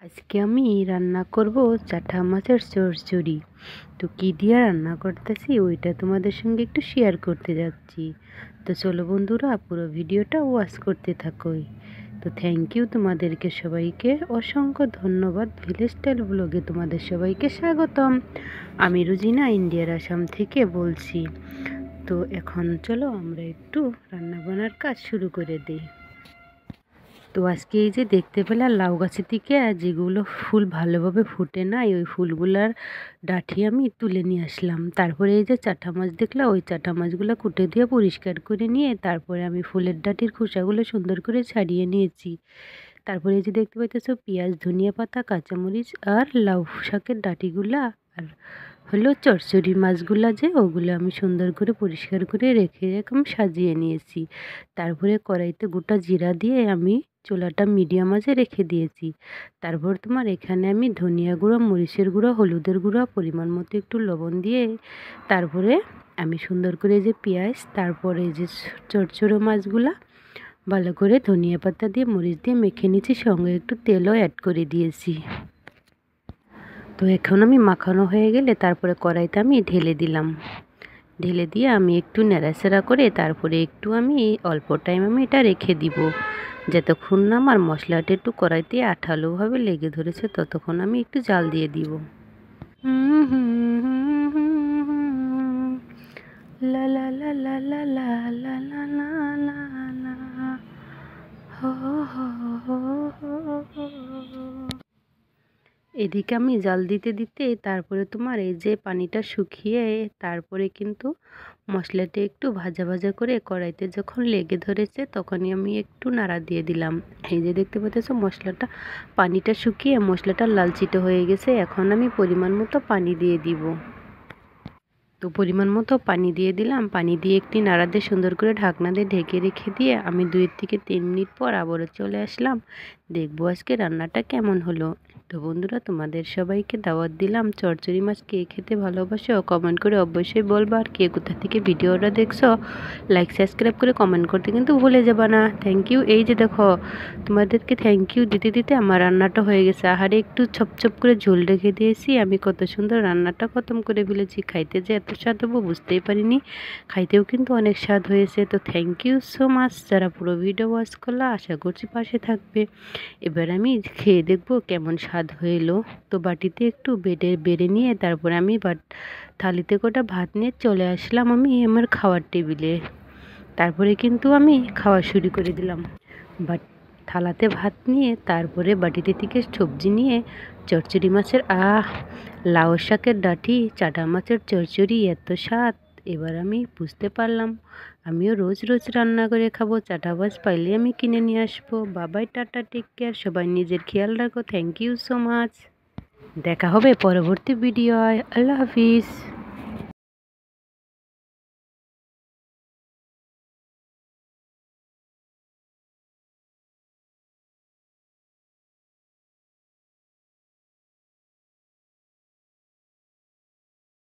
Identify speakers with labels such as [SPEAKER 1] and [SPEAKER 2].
[SPEAKER 1] আজকে আমি রান্না করব চাটা মাছের চচ্চড়ি। তো কী দিয়ে রান্না করতেছি ওইটা তোমাদের সঙ্গে একটু শেয়ার করতে যাচ্ছি। তো চলো বন্ধুরা, পুরো ভিডিওটা ওয়াচ করতে থাকোই। তো থ্যাংক ইউ তোমাদেরকে সবাইকে, অসংখ্য ধন্যবাদ। ভিলেজ স্টাইল ব্লগে তোমাদের সবাইকে স্বাগতম। আমি রুজিনা, ইন্ডিয়ার আসাম থেকে বলছি। তো এখন চলো আমরা একটু রান্নাবান্নার কাজ শুরু করে দিই। তো আজকে এই যে দেখতে পেলাম লাউ গাছের থেকে যেগুলো ফুল ভালোভাবে ফুটে নাই, ওই ফুলগুলার ডাঁটি আমি তুলে নিয়ে আসলাম। তারপরে এই যে চাটা মাছ দেখলাম, ওই চাটা মাছগুলো কুটে দিয়ে পরিষ্কার করে নিয়ে তারপরে আমি ফুলের ডাঁটির খোসাগুলো সুন্দর করে ছাড়িয়ে নিয়েছি। তারপরে এই যে দেখতে পাইতেছো পেঁয়াজ, ধনিয়া পাতা, কাঁচামরিচ আর লাউ শাকের ডাঁটিগুলা আর হলো চচ্চড়ি মাছগুলা যে ওগুলো আমি সুন্দর করে পরিষ্কার করে রেখে এরকম সাজিয়ে নিয়েছি। তারপরে কড়াইতে গোটা জিরা দিয়ে আমি চুলাটা মিডিয়াম আঁচে রেখে দিয়েছি। তারপর তোমার এখানে আমি ধনিয়া গুঁড়ো, মরিচের গুঁড়ো, হলুদের গুঁড়ো, পরিমাণ মতো একটু লবণ দিয়ে তারপরে আমি সুন্দর করে যে পেঁয়াজ, তারপরে যে চচ্চড়ি মাছগুলা ভালো করে ধনিয়া পাতা দিয়ে মরিচ দিয়ে মেখে নিয়েছি, সঙ্গে একটু তেলও অ্যাড করে দিয়েছি। তো এখন আমি মাখানো হয়ে গেলে তারপরে কড়াইতে আমি ঢেলে দিলাম। ঢেলে দিয়ে আমি একটু নেড়াচেড়া করে তারপরে একটু আমি অল্প টাইম আমি এটা রেখে দিব, যতক্ষণ না আমার মশলাটা একটু কড়াইতে আঠালোভাবে লেগে ধরেছে ততক্ষণ আমি একটু জাল দিয়ে দিব। লা লা লা লা লা লা লা লা লা লা লা হো হো হো হো। এদিকে আমি জাল দিতে দিতে তারপরে তোমার এই যে পানিটা শুকিয়ে তারপরে কিন্তু মশলাটা একটু ভাজা ভাজা করে কড়াইতে যখন লেগে ধরেছে তখনই আমি একটু নাড়া দিয়ে দিলাম। এই যে দেখতে পাচ্ছ মশলাটা পানিটা শুকিয়ে মশলাটা লালচিটে হয়ে গেছে। এখন আমি পরিমাণ মতো পানি দিয়ে দিব। তো পরিমাণ মতো পানি দিয়ে দিলাম। পানি দিয়ে একটি নাড়া দিয়ে সুন্দর করে ঢাকনা দিয়ে ঢেকে রেখে দিয়ে আমি 2 থেকে 3 মিনিট পর আবারও চলে আসলাম। দেখবো আজকে রান্নাটা কেমন হলো। তো বন্ধুরা, তোমাদের সবাইকে দাওয়াত দিলাম। চচ্চড়ি মাছ কে খেতে ভালোবাসো কমেন্ট করে অবশ্যই বলবা। আর কে কোথা থেকে ভিডিওটা দেখছো লাইক সাবস্ক্রাইব করে কমেন্ট করতে কিন্তু ভুলে যাবা না। Thank you. এই যে দেখো, তোমাদেরকে থ্যাংক ইউ দিতে দিতে আমার রান্নাটা হয়ে গেছে। আহারে একটু ছপছপ করে ঝোল রেখে দিয়েছি। আমি কত সুন্দর রান্নাটা খতম করে ফেলেছি। খাইতে যে এত স্বাদ হবো বুঝতেই পারিনি। খাইতেও কিন্তু অনেক স্বাদ হয়েছে। তো থ্যাংক ইউ সো মাচ যারা পুরো ভিডিও ওয়াচ করলা। আশা করছি পাশে থাকবে। এবার আমি খেয়ে দেখবো কেমন স্বাদ হইলো। তো বাটিতে একটু বেড়ে নিয়ে তারপরে আমি থালিতে কটা ভাত নিয়ে চলে আসলাম আমি আমার খাওয়ার টেবিলে। তারপরে কিন্তু আমি খাওয়া শুরু করে দিলাম। বাট থালাতে ভাত নিয়ে তারপরে বাটিতে থেকে সবজি নিয়ে চচ্চড়ি মাছের লাউ শাকের ডাঁটি, চাটা মাছের চচ্চড়ি, এত স্বাদ। এবার আমি বুঝতে পারলাম আমিও রোজ রোজ রান্না করে খাবো। চাটা মাছ পাইলে আমি কিনে নিয়ে আসবো। বাবাই, টাটা, টেক কেয়ার। সবাই নিজের খেয়াল রাখো। Thank you so much. দেখা হবে পরবর্তী ভিডিওয়। আল্লাহ হাফিজ।